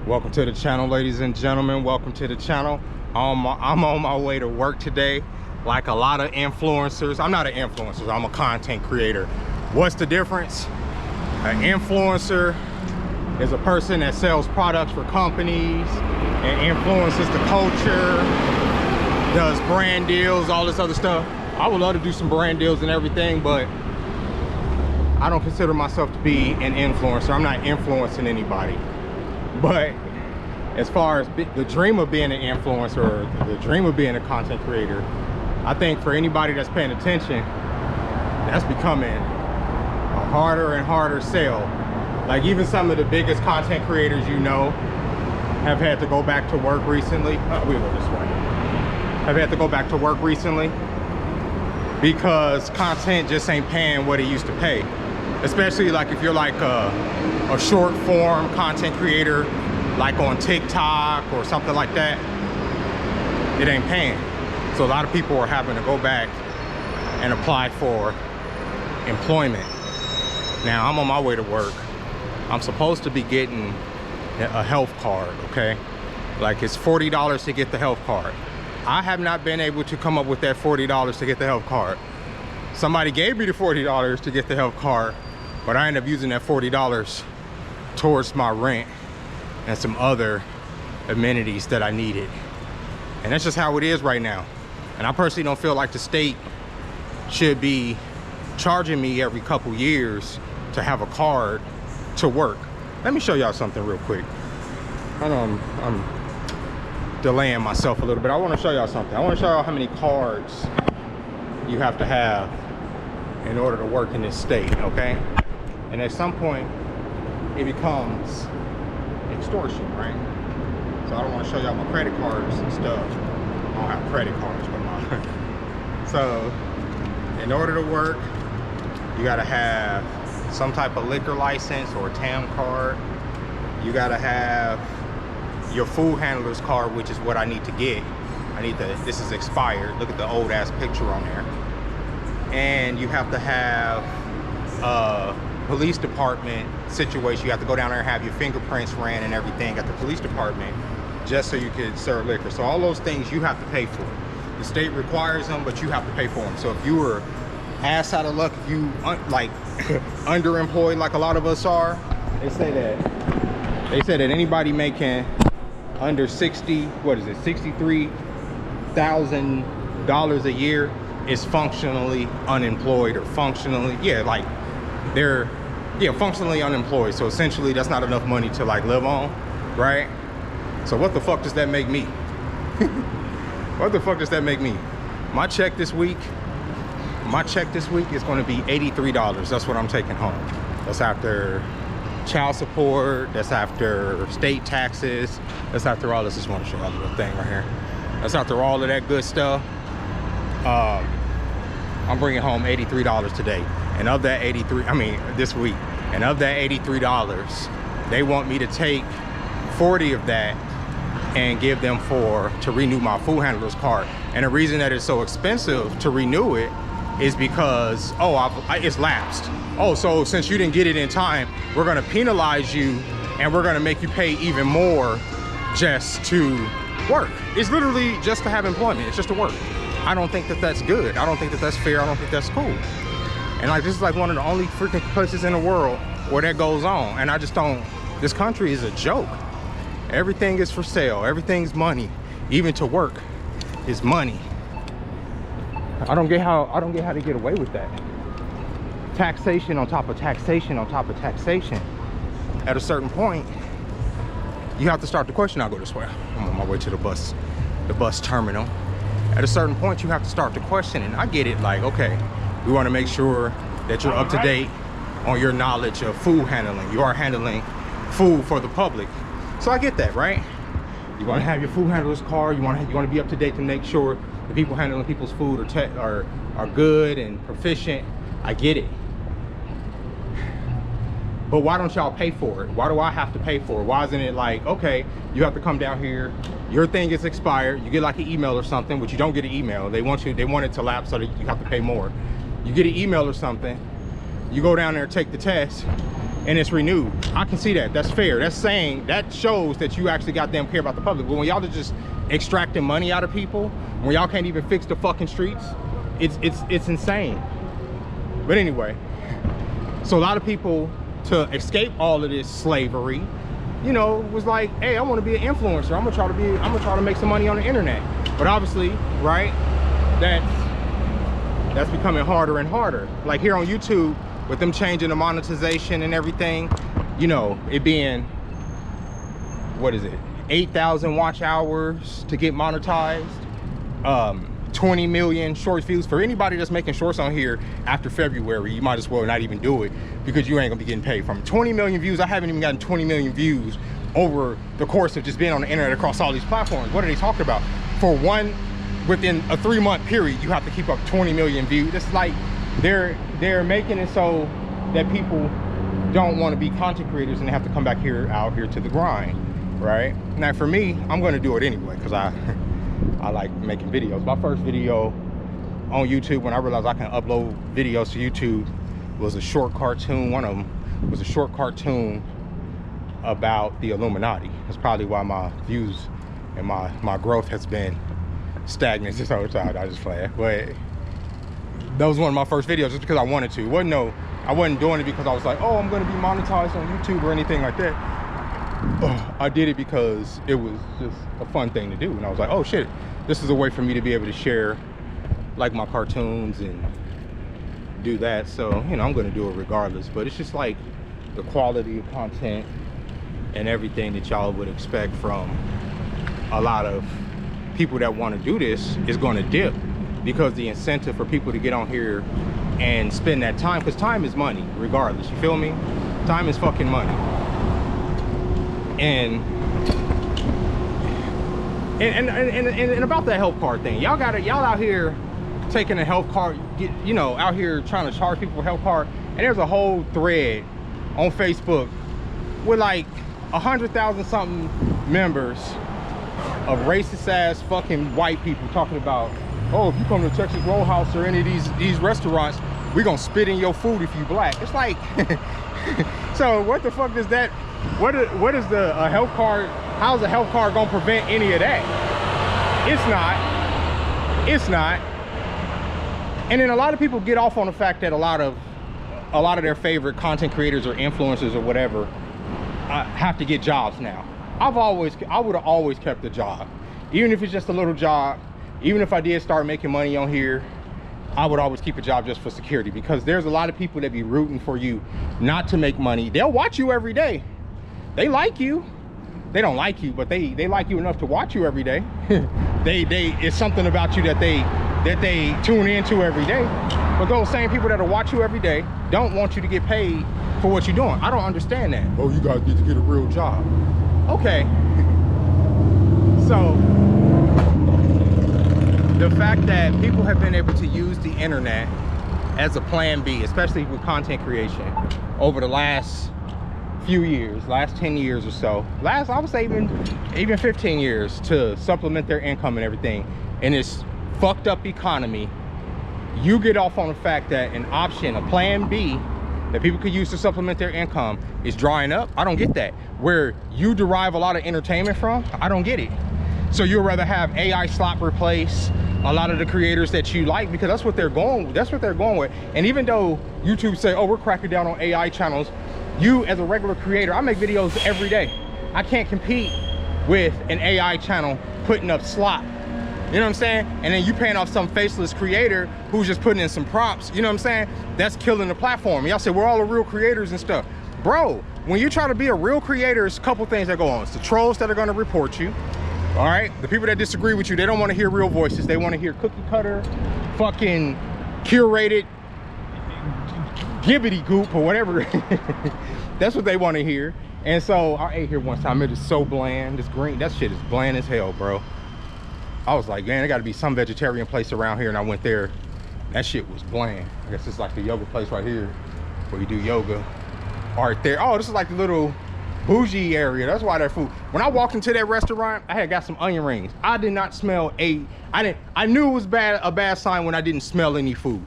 Welcome to the channel, ladies and gentlemen. Welcome to the channel. I'm on my way to work today. Like a lot of influencers, I'm not an influencer, I'm a content creator. What's the difference? An influencer is a person that sells products for companies and influences the culture, does brand deals, all this other stuff. I would love to do some brand deals and everything, but I don't consider myself to be an influencer. I'm not influencing anybody. But as far as the dream of being an influencer or the dream of being a content creator, I think for anybody that's paying attention, that's becoming a harder and harder sell. Like even some of the biggest content creators you know have had to go back to work recently. We'll go this way. Have had to go back to work recently because content just ain't paying what it used to pay. Especially like if you're like a short form content creator, like on TikTok or something like that, it ain't paying. So a lot of people are having to go back and apply for employment. Now I'm on my way to work. I'm supposed to be getting a health card, okay? Like it's $40 to get the health card. I have not been able to come up with that $40 to get the health card. Somebody gave me the $40 to get the health card, but I ended up using that $40 towards my rent and some other amenities that I needed. And that's just how it is right now. And I personally don't feel like the state should be charging me every couple years to have a card to work. Let me show y'all something real quick. I know I'm delaying myself a little bit. I want to show y'all something. I want to show y'all how many cards you have to have in order to work in this state, okay? And at some point, it becomes extortion, right? So I don't want to show y'all my credit cards and stuff. I don't have credit cards, but so in order to work, you gotta have some type of liquor license or a TAM card. You gotta have your food handler's card, which is what I need to get. This is expired. Look at the old ass picture on there. And you have to have police department situation. You have to go down there and have your fingerprints ran and everything at the police department just so you can serve liquor. So all those things you have to pay for. The state requires them, but you have to pay for them. So if you were ass out of luck, if you like underemployed like a lot of us are, they say that anybody making under $63,000 a year is functionally unemployed, or functionally, functionally unemployed. So essentially that's not enough money to like live on, right? So what the fuck does that make me? What the fuck does that make me? My check this week is going to be $83. That's what I'm taking home. That's after child support, that's after state taxes, that's after all this. I just want to show you a little thing right here. That's after all of that good stuff. I'm bringing home $83 today. And of that this week. And of that $83, they want me to take 40 of that and give them to renew my food handler's card. And the reason that it's so expensive to renew it is because, it's lapsed. Oh, so since you didn't get it in time, we're gonna penalize you and we're gonna make you pay even more just to work. It's literally just to have employment. It's just to work. I don't think that that's good. I don't think that that's fair. I don't think that's cool. And like, this is like one of the only freaking places in the world where that goes on. And I just don't, this country is a joke. Everything is for sale. Everything's money. Even to work is money. I don't get how they get away with that. Taxation on top of taxation on top of taxation. At a certain point, you have to start to question. I'll go this way. I'm on my way to the bus terminal. At a certain point, you have to start to question. And I get it, like, okay, we want to make sure that you're up to date on your knowledge of food handling. You are handling food for the public. So I get that, right? You want to have your food handler's card. You want to be up to date to make sure the people handling people's food are good and proficient. I get it. But why don't y'all pay for it? Why do I have to pay for it? Why isn't it like, okay, you have to come down here, your thing is expired, you get like an email or something, but you don't get an email. They want it to lapse so that you have to pay more. You get an email or something, you go down there and take the test, and it's renewed. I can see that. That's fair. That's saying, that shows that you actually goddamn care about the public. But when y'all are just extracting money out of people, when y'all can't even fix the fucking streets, it's insane. But anyway, so a lot of people, to escape all of this slavery, you know, was like, hey, I want to be an influencer. I'm gonna try to make some money on the internet. But obviously, right, that's becoming harder and harder. Like here on YouTube, with them changing the monetization and everything, you know, it being, what is it, 8,000 watch hours to get monetized, 20 million short views. For anybody that's making shorts on here after February, you might as well not even do it, because you ain't gonna be getting paid from 20 million views. I haven't even gotten 20 million views over the course of just being on the internet across all these platforms. What are they talking about? For one, within a 3-month period, you have to keep up 20 million views. It's like they're making it so that people don't want to be content creators and they have to come back out here to the grind, right? Now for me, I'm going to do it anyway, because I like making videos. My first video on YouTube, when I realized I can upload videos to YouTube, was a short cartoon. One of them was a short cartoon about the Illuminati. That's probably why my views and my growth has been stagnant this whole time. I just play it. But that was one of my first videos just because I wanted to. I wasn't doing it because I was like, oh, I'm going to be monetized on YouTube or anything like that. I did it because it was just a fun thing to do. And I was like, oh shit, this is a way for me to be able to share like my cartoons and do that. So, you know, I'm going to do it regardless. But it's just like the quality of content and everything that y'all would expect from a lot of people that want to do this is going to dip, because the incentive for people to get on here and spend that time, because time is money regardless, you feel me? Time is fucking money. And about that health card thing, y'all out here taking a health card, you know, out here trying to charge people for health card. And there's a whole thread on Facebook with like 100,000 something members of racist ass fucking white people talking about, oh, if you come to Texas Roadhouse or any of these restaurants, we're gonna spit in your food if you black. It's like, so what the fuck does that, what is the health card, how's a health card gonna prevent any of that? It's not. And then a lot of people get off on the fact that a lot of their favorite content creators or influencers or whatever have to get jobs now. I would have always kept a job, even if it's just a little job. Even if I did start making money on here, I would always keep a job just for security, because there's a lot of people that be rooting for you not to make money. They'll watch you every day. They like you. They don't like you, but they like you enough to watch you every day. It's something about you that they tune into every day. But those same people that'll watch you every day don't want you to get paid for what you're doing. I don't understand that. Oh, you guys need to get a real job. Okay. So the fact that people have been able to use the internet as a plan B, especially with content creation, over the last few years, last 10 years or so, I would say even 15 years, to supplement their income and everything in this fucked up economy, you get off on the fact that an option, a plan B that people could use to supplement their income is drying up. I don't get that. Where you derive a lot of entertainment from, I don't get it. So you'd rather have AI slop replace a lot of the creators that you like, because that's what they're going with. And even though YouTube say, oh, we're cracking down on AI channels, you as a regular creator, I make videos every day. I can't compete with an AI channel putting up slop. You know what I'm saying? And then you paying off some faceless creator who's just putting in some prompts. You know what I'm saying? That's killing the platform. Y'all say we're all the real creators and stuff. Bro, when you try to be a real creator, it's a couple things that go on. It's the trolls that are gonna report you. All right? The people that disagree with you, they don't wanna hear real voices. They wanna hear cookie cutter, fucking curated, gibbity goop or whatever. That's what they wanna hear. And so I ate here one time. It is so bland. This green, that shit is bland as hell, bro. I was like, man, there gotta be some vegetarian place around here, and I went there. That shit was bland. I guess it's like the yoga place right here where you do yoga. Right there. Oh, this is like the bougie area. That's why that food. When I walked into that restaurant, I had got some onion rings. I did not smell I knew it was a bad sign when I didn't smell any food.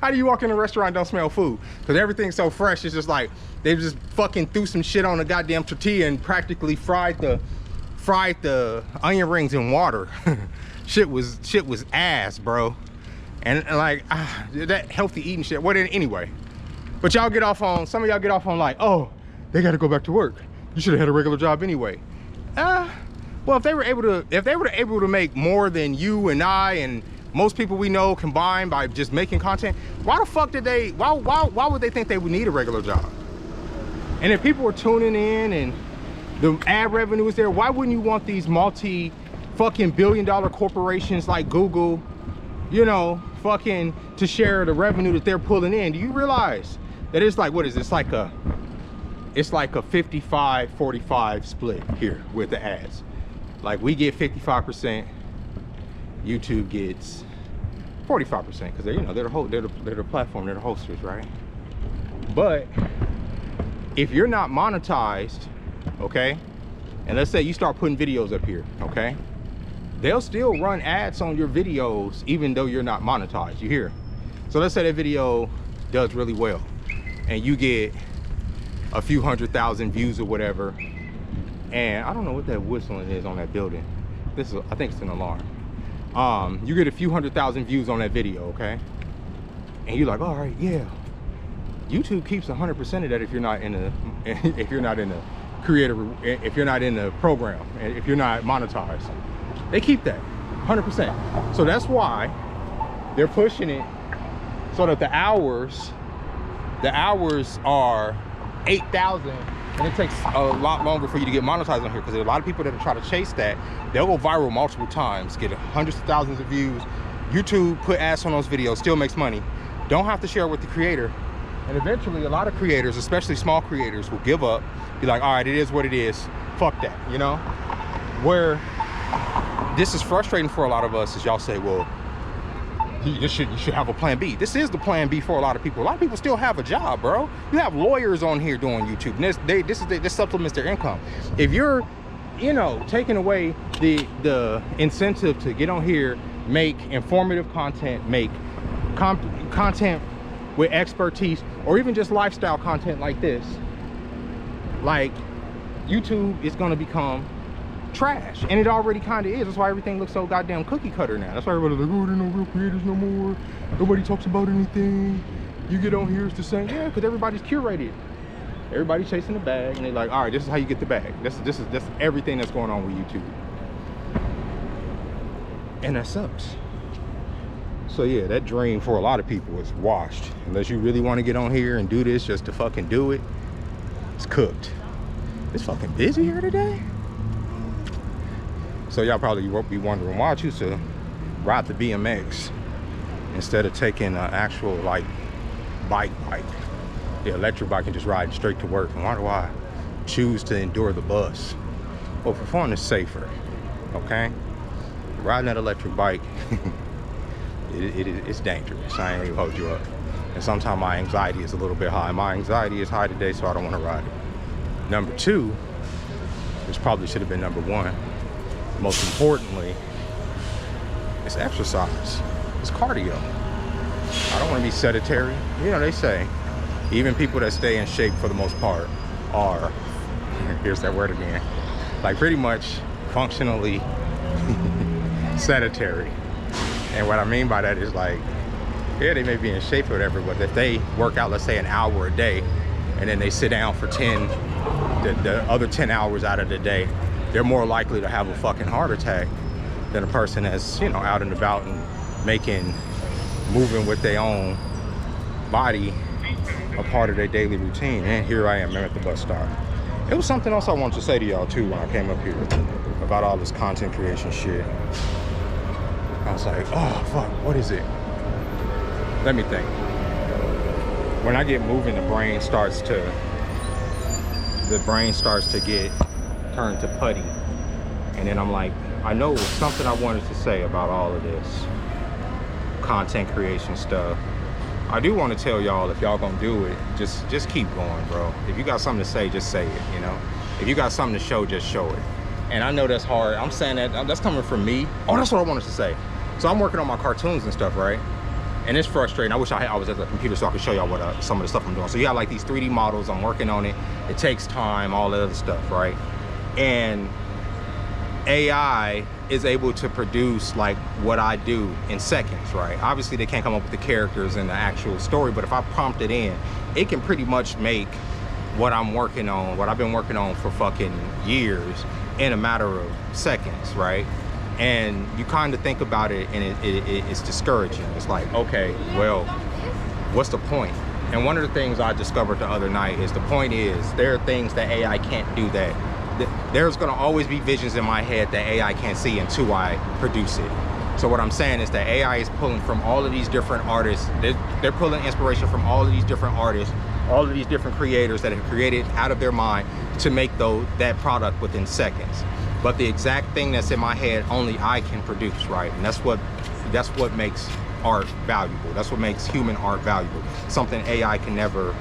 How do you walk in a restaurant and don't smell food? Because everything's so fresh. It's just like they just fucking threw some shit on a goddamn tortilla and practically fried the onion rings in water. shit was ass, bro. And like that healthy eating shit. Well, anyway. But y'all get off on, some of y'all get off on like, oh, they got to go back to work. You should have had a regular job anyway. Well, if they were able to make more than you and I and most people we know combined by just making content, why the fuck did they? Why would they think they would need a regular job? And if people were tuning in and the ad revenue is there, why wouldn't you want these fucking billion-dollar corporations like Google, you know, fucking to share the revenue that they're pulling in? Do you realize that it's like, what is this, like a 55-45 split here with the ads? Like we get 55%, YouTube gets 45% because they're, you know, they're the platform, they're the hosters, right? But if you're not monetized, okay, and let's say you start putting videos up here, okay, they'll still run ads on your videos even though you're not monetized. You hear? So let's say that video does really well and you get a few 100,000 views or whatever, and I don't know what that whistling is on that building. I think it's an alarm. You get a few 100,000 views on that video, okay, and you're like, all right, yeah, YouTube keeps 100% of that if you're not in the if you're not in the program, and if you're not monetized. They keep that 100%. So that's why they're pushing it so that the hours are 8,000, and it takes a lot longer for you to get monetized on here because there are a lot of people that try to chase that. They'll go viral multiple times, get hundreds of thousands of views. YouTube put ads on those videos, still makes money. Don't have to share it with the creator. And eventually a lot of creators, especially small creators, will give up, be like, all right, it is what it is, fuck that, you know? Where this is frustrating for a lot of us is y'all say, well, you should have a plan B. This is the plan B for a lot of people. A lot of people still have a job, bro. You have lawyers on here doing YouTube, and this supplements their income. If you're, you know, taking away the incentive to get on here, make informative content, make content with expertise, or even just lifestyle content like this, like YouTube is gonna become trash, and it already kind of is. That's why everything looks so goddamn cookie cutter now. That's why everybody's like, oh, there are no real creators no more, nobody talks about anything, you get on here, it's the same. Yeah, because everybody's curated, everybody's chasing the bag, and they're like, all right, this is how you get the bag. That's everything that's going on with YouTube, and that sucks. So yeah, that dream for a lot of people is washed. Unless you really want to get on here and do this just to fucking do it, it's cooked. It's fucking busy here today. So y'all probably won't be wondering why I choose to ride the BMX instead of taking an actual like bike, the electric bike, and just riding straight to work. And why do I choose to endure the bus? Well, for fun, it's safer, okay? Riding that electric bike, it's dangerous. I ain't even hold you up. And sometimes my anxiety is a little bit high. My anxiety is high today, so I don't want to ride it. Number two, which probably should have been number one, most importantly, it's exercise. It's cardio. I don't want to be sedentary. You know, they say even people that stay in shape for the most part are, here's that word again, like pretty much functionally sedentary. And what I mean by that is like, yeah, they may be in shape or whatever, but if they work out, let's say an hour a day, and then they sit down for the other 10 hours out of the day, they're more likely to have a fucking heart attack than a person that's, you know, out and about and moving with their own body a part of their daily routine. And here I am, I'm at the bus stop. It was something else I wanted to say to y'all too when I came up here about all this content creation shit. I was like, oh fuck, what is it? Let me think. When I get moving, the brain starts to get turned to putty, and then I'm like, I know it was something I wanted to say about all of this content creation stuff. I do want to tell y'all, if y'all gonna do it, just keep going, bro. If you got something to say, just say it, you know? If you got something to show, just show it. And I know that's hard. I'm saying that's coming from me. Oh, that's what I wanted to say. So I'm working on my cartoons and stuff, right? And it's frustrating. I wish I was at the computer so I could show y'all what some of the stuff I'm doing. So you have like these 3D models, I'm working on it. It takes time, all that other stuff, right? And AI is able to produce like what I do in seconds, right? Obviously they can't come up with the characters and the actual story, but if I prompt it in, it can pretty much make what I'm working on, what I've been working on for fucking years in a matter of seconds, right? And you kind of think about it and it's discouraging. It's like, okay, well, what's the point? And one of the things I discovered the other night is the point is there are things that AI can't do, that there's gonna always be visions in my head that AI can't see until I produce it. So what I'm saying is that AI is pulling from all of these different artists. They're pulling inspiration from all of these different artists, all of these different creators that have created out of their mind to make that product within seconds. But the exact thing that's in my head, only I can produce, right? And that's what makes art valuable. That's what makes human art valuable. Something AI can never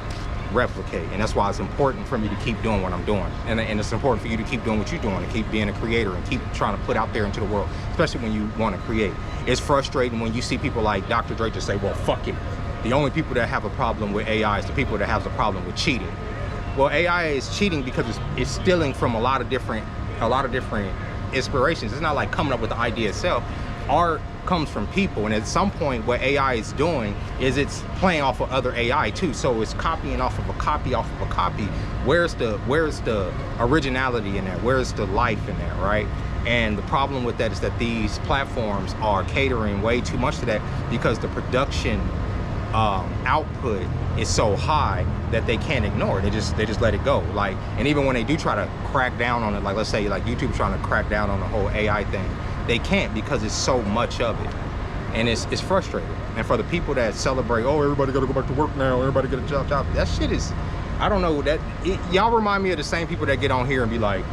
replicate. And that's why it's important for me to keep doing what I'm doing. And it's important for you to keep doing what you're doing and keep being a creator and keep trying to put out there into the world, especially when you want to create. It's frustrating when you see people like Dr. Dre just say, well, fuck it. The only people that have a problem with AI is the people that have a problem with cheating. Well, AI is cheating because it's stealing from a lot of different inspirations. It's not like coming up with the idea itself. Art comes from people, and at some point what AI is doing is it's playing off of other AI too. So it's copying off of a copy off of a copy. Where's the originality in that? Where's the life in that, right? And the problem with that is that these platforms are catering way too much to that because the production output is so high that they can't ignore it. They just let it go. Like, and even when they do try to crack down on it, like let's say like YouTube's trying to crack down on the whole AI thing, they can't because it's so much of it, and it's frustrating. And for the people that celebrate, oh, everybody gotta go back to work now, everybody get a job, that shit is, I don't know, y'all remind me of the same people that get on here and be like,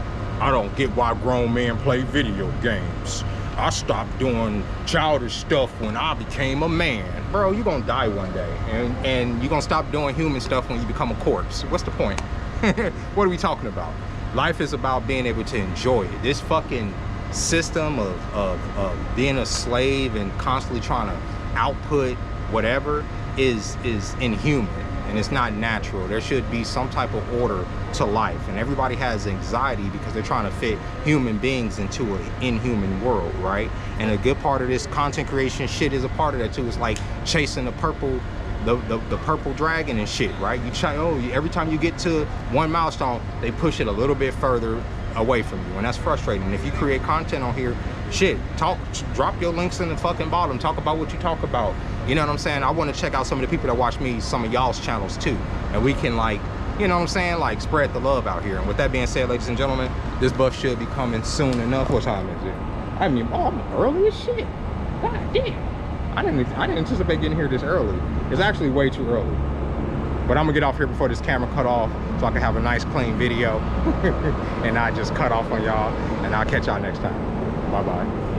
I don't get why grown men play video games. I stopped doing childish stuff when I became a man. Bro, you're gonna die one day, and you're gonna stop doing human stuff when you become a corpse. What's the point? What are we talking about? Life is about being able to enjoy it. This fucking system of being a slave and constantly trying to output whatever is inhuman, and it's not natural. There should be some type of order to life, and everybody has anxiety because they're trying to fit human beings into an inhuman world, right? And a good part of this content creation shit is a part of that too. It's like chasing the purple dragon and shit, right? Every time you get to one milestone, they push it a little bit further away from you, and that's frustrating. And if you create content on here, shit, drop your links in the fucking bottom, talk about what you talk about, you know what I'm saying? I want to check out some of the people that watch me, some of y'all's channels too, and we can, like, you know what I'm saying, like, spread the love out here. And with that being said, ladies and gentlemen, this buff should be coming soon enough. What time is it? I mean, I'm early as shit. God damn, I didn't anticipate getting here this early. It's actually way too early. But I'm gonna get off here before this camera cut off so I can have a nice clean video and not just cut off on y'all. And I'll catch y'all next time. Bye-bye.